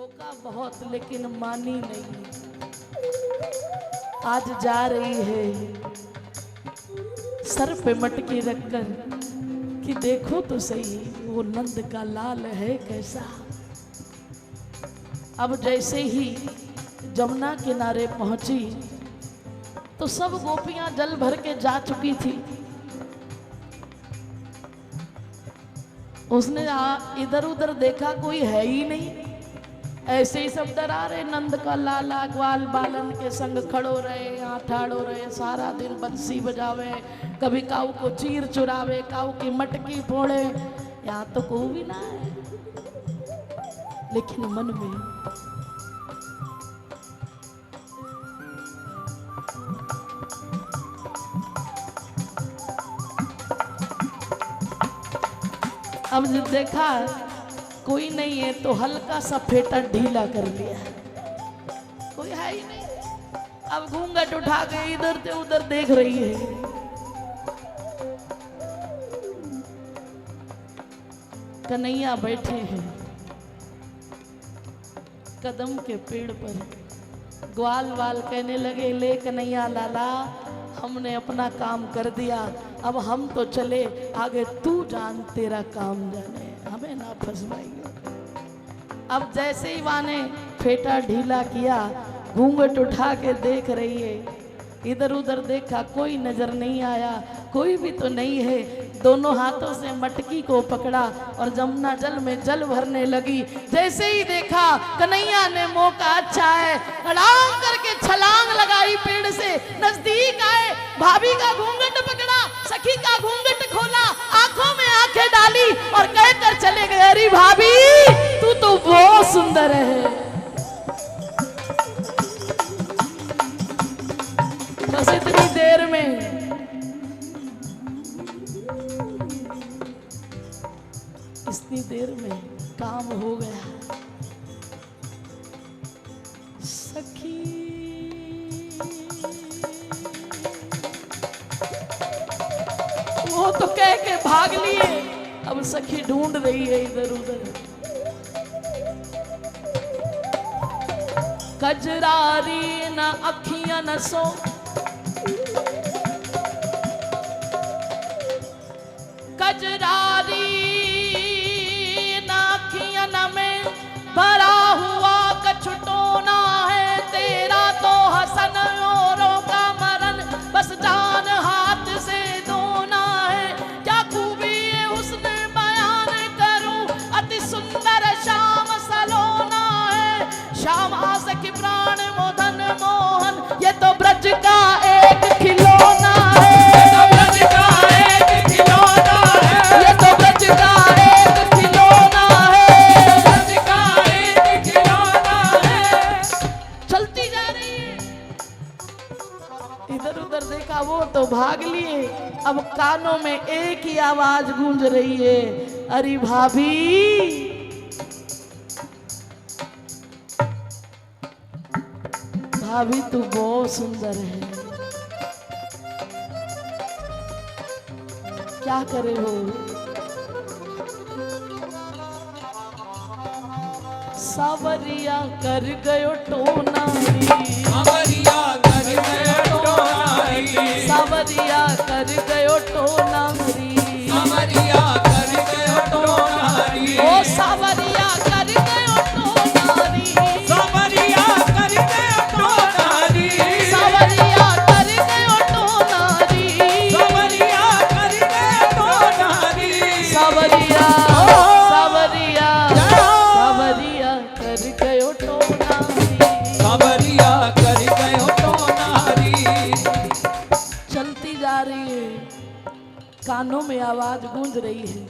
रोका बहुत लेकिन मानी नहीं। आज जा रही है सर पे मटकी रखकर कि देखो तो सही वो नंद का लाल है कैसा। अब जैसे ही जमुना किनारे पहुंची तो सब गोपियां जल भर के जा चुकी थी। उसने इधर उधर देखा कोई है ही नहीं, ऐसे ही सब डरा रहे। नंद का लाला ग्वाल बालन के संग खड़ो रहे, यहाँ ठाड़ो रहे, सारा दिन बंसी बजावे, कभी काऊ को चीर चुरावे, काऊ की मटकी फोड़े, यहाँ तो कोई भी ना है। लेकिन मन में अब जब देखा कोई नहीं है तो हल्का सा फेटा ढीला कर लिया, कोई है ही नहीं। अब घूंघट उठा के इधर से उधर देख रही है। कन्हैया बैठे हैं कदम के पेड़ पर। ग्वाल वाल कहने लगे, ले कन्हैया लाला हमने अपना काम कर दिया, अब हम तो चले, आगे तू जान तेरा काम जाने, हमें ना फंसवाइए। अब जैसे ही वाने फेटा ढीला किया, घूंघट उठा के देख रही है, इधर उधर देखा कोई नजर नहीं आया, कोई भी तो नहीं है। दोनों हाथों से मटकी को पकड़ा और जमुना जल में जल भरने लगी। जैसे ही देखा कन्हैया ने मौका अच्छा है, अड़ांग करके छलांग लगाई, पेड़ से नजदीक आए, भाभी का घूंघट पकड़ा, सखी का घूंघट खोला, आंखों में आंखें डाली और कहकर चले गए, अरे भाभी तू तो बहुत सुंदर है। बस इतनी देर में काम हो गया। सखी वो तो कह के भाग लिए, अब सखी ढूंढ रही है इधर उधर। कजरारी न अखियां न सो, कजरारी न अखियां न में भरा हुआ कछुटोना है तेरा तो हसन औरों का मरन, बस जान हाथ से धोना है। क्या खूबी है हुस्न बयान करूं, अति सुंदर श्याम सलोना है। श्याम आसकी प्राण मोदन मोहन, ये तो ब्रज का एक खिलौना है। वो तो भाग लिए, अब कानों में एक ही आवाज गूंज रही है, अरे भाभी भाभी तू बहुत सुंदर है, क्या करे हो। सावरिया कर गयो टोनारी, सावरिया कर गयो टोनारी, सावरिया कर गयो टोनारी, सावरिया कर गयो टोनारी, ओ सावरिया कर गयो टोनारी, सावरिया कर गयो टोनारी, सावरिया कर गयो टोनारी, सावरिया कर गयो टोनारी, सावरिया सावरिया सावरिया कर गयो टोनारी, सावरिया कर गयो टोनारी। चलती जा रही है, कानों में आवाज गूंज रही है,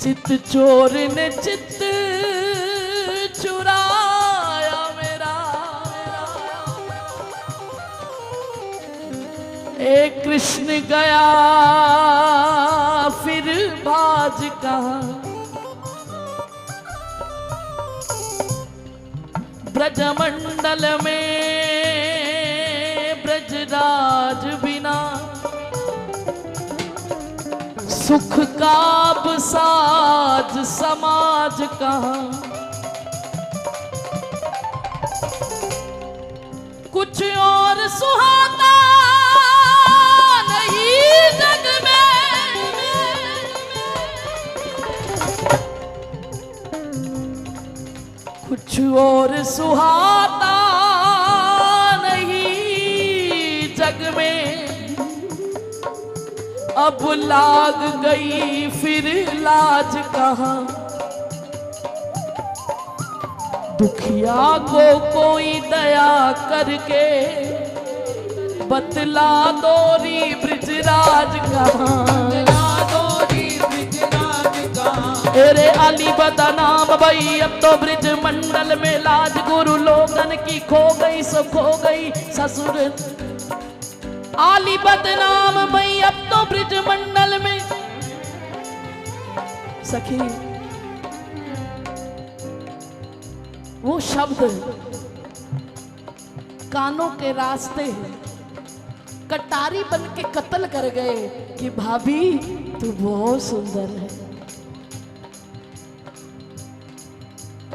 चित चोर ने चित चुराया मेरा, ए कृष्ण गया फिर बाज कहाँ, ब्रजमंडल में ब्रजराज बिना सुख का अब साज समाज कहाँ, कुछ और सुहाता नहीं जग में, कुछ और सुहाता नहीं जग में, अब लाग गई फिर लाज कहाँ, दुखिया को कोई दया करके बतला दोरी ब्रिजराज कहाँ, तेरे अली बदा नाम भई अब तो ब्रिज मंडल में लाज, गुरु लोगन की खो गई सो खो गई ससुर, आली बदनाम भई अब तो ब्रिज मंडल में। सखी वो शब्द कानों के रास्ते कटारी बन के कत्ल कर गए कि भाभी तू बहुत सुंदर है।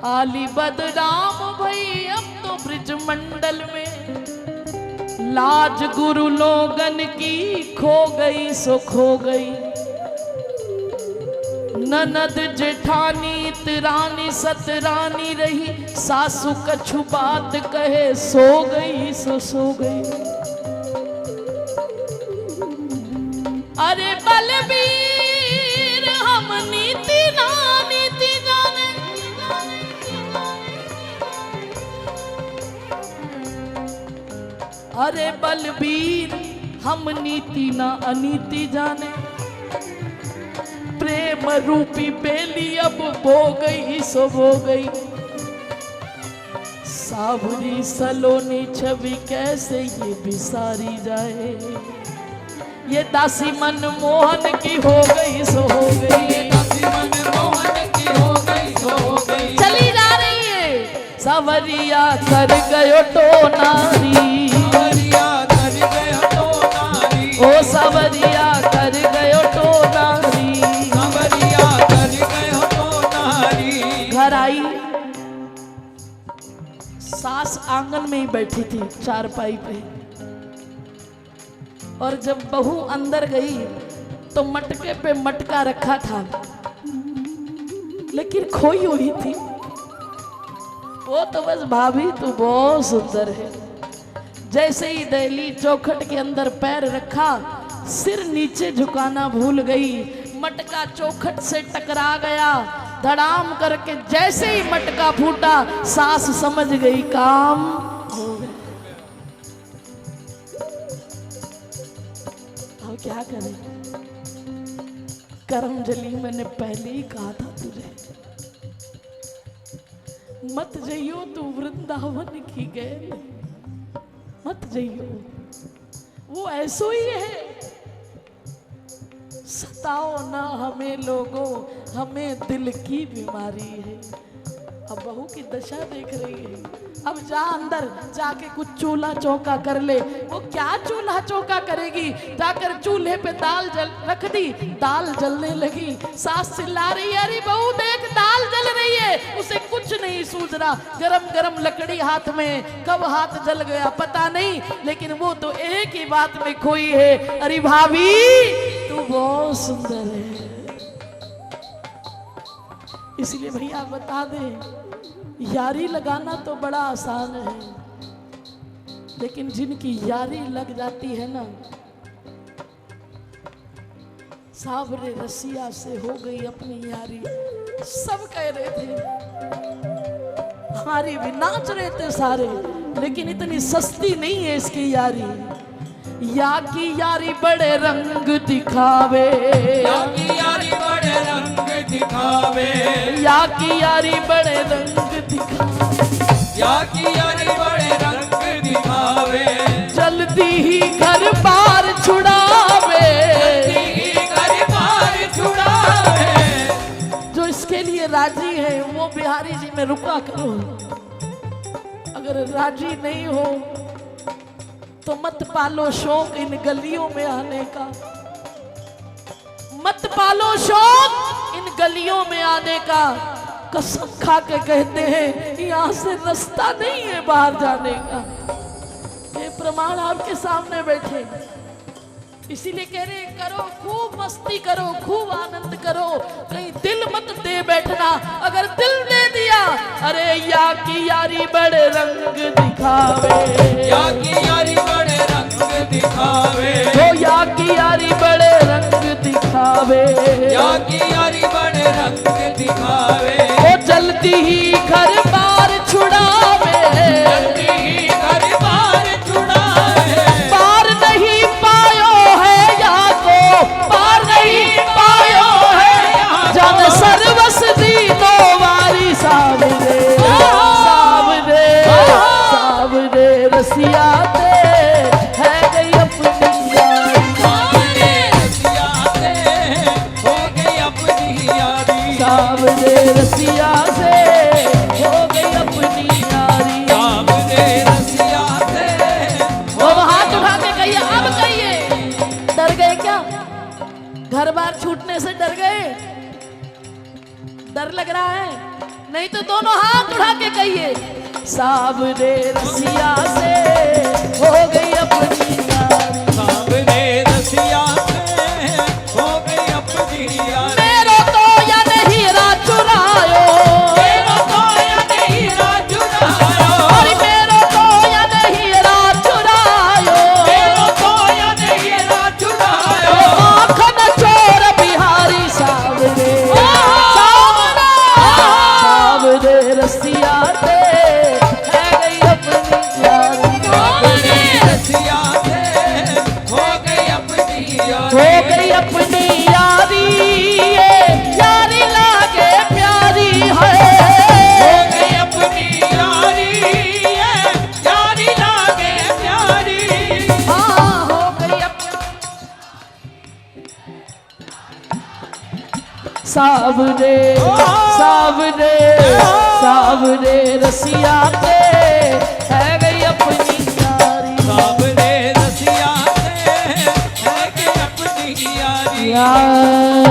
आली बदनाम भई अब तो ब्रिज मंडल में लाज, गुरु लोगन की खो गई सो खो गई, ननद जेठानी तिरानी सतरानी रही, सासू कछु बात कहे सो गई सो सो गई। अरे बलबीर हम नीति ना नीति जाने, अरे बलबीर हम नीति ना अनीति जाने, प्रेम रूपी बेली अब बो गई सो बो गई, सावरी सलोनी छवि कैसे ये बिसारी जाए, ये दासी मन मोहन की हो गई सो हो गई, दासी मन मोहन की हो गई सो हो गई, चली जा रही है सवरिया कर गयो तो नारी, सवरिया कर गयो तो नारी, ओ सवरिया कर गयो तो नारी, सवरिया कर गयो तो नारी। घर आई, सास आंगन में ही बैठी थी चारपाई पे, और जब बहू अंदर गई तो मटके पे मटका रखा था लेकिन खोई हुई थी। वो तो बस भाभी तू बहुत सुंदर है, जैसे ही दहली चौखट के अंदर पैर रखा सिर नीचे झुकाना भूल गई, मटका चौखट से टकरा गया, धड़ाम करके जैसे ही मटका फूटा सास समझ गई काम हो गया। अब क्या करें, करम जली मैंने पहले ही कहा था तुझे, मत जइयो तू वृंदावन की गए, मत जइयो, वो ऐसो ही है, सताओ ना हमें लोगों, हमें दिल की बीमारी है। अब बहू की दशा देख रही है, अब जा अंदर जाके कुछ चूल्हा चौका कर ले। वो क्या चूल्हा चौका करेगी, जाकर चूल्हे पे दाल रख दी, दाल जलने लगी, सास चिल्ला रही है अरे बहू देख दाल जल रही है, उसे कुछ नहीं सूझ रहा, गरम गरम लकड़ी हाथ में, कब हाथ जल गया पता नहीं, लेकिन वो तो एक ही बात में खोई है, अरे भाभी तू बहुत सुंदर है। इसलिए भैया बता दे, यारी लगाना तो बड़ा आसान है, लेकिन जिनकी यारी लग जाती है ना, सावरे रसिया से हो गई अपनी यारी, सब कह रहे थे हमारी भी नाच रहे थे सारे, लेकिन इतनी सस्ती नहीं है इसकी यारी। या की यारी बड़े रंग दिखावे, या की यारी बड़े रंग दिखावे, या की यारी बड़े रंग दिखावे, या की यारी बड़े रंग दिखावे, जल्दी ही घर बार छुड़ावे, घर बार छुड़ावे। जो इसके लिए राजी है वो बिहारी जी में रुका करो, अगर राजी नहीं हो तो मत पालो शौक इन गलियों में आने का, मत पालो शौक इन गलियों में आने का। कसम खा के कहते हैं यहाँ से रास्ता नहीं है बाहर जाने का। ये प्रमाण आपके सामने बैठे, इसीलिए कह रहे करो खूब मस्ती करो, खूब आनंद करो, कहीं दिल मत दे बैठना। अगर दिल दे दिया, अरे या की यारी बड़े रंग दिखावे, या की यारी बड़े रंग दिखावे, ओ या की यारी बड़े रंग दिखावे, या की यारी बड़े रंग दिखावे, ओ जल्दी ही घर बार छुड़ावे, जल्दी ही घर बार छुड़ावे, पार नहीं पायो है या को, पार नहीं पायो है जन सर्वस दीनो वारी सावरे, सावरे, सावरे रसिया दे है गई अपनी यारी, सावरे रसिया से हो गई अपनी यारी, सावरे रसिया से हो गई अपनी यारी। सावरे रसिया से वो हाथ उठा के कहिए, अब कहिए, डर गए क्या? घर बार छूटने से डर गए? डर लग रहा है? नहीं तो दोनों हाथ उठा के कहिए, सावरे रसिया से हो गई अपनी यारी, सावरे रसिया से हो गई अपनी यारी, मेरो तो या नहीं रात चुरायो, मेरो तो या नहीं रात चुरायो, अरे मेरो तो या नहीं रात चुरायो, मेरो तो या नहीं रात चुरायो, आँख न चोर बिहारी सावरे, सावरे रसिया दे है गई अपनी यारी, सावरे रसिया से हो गई अपनी यारी, हो गई अपनी यारी, ये यारी लागे प्यारी है, हो गई अपनी यारी, ये यारी लागे प्यारी, हाँ हो गई सावरे, सावरे, सावरे रसिया दे है गई अपनी यारी, सावरे रसिया से है कि अपनी यारी, यार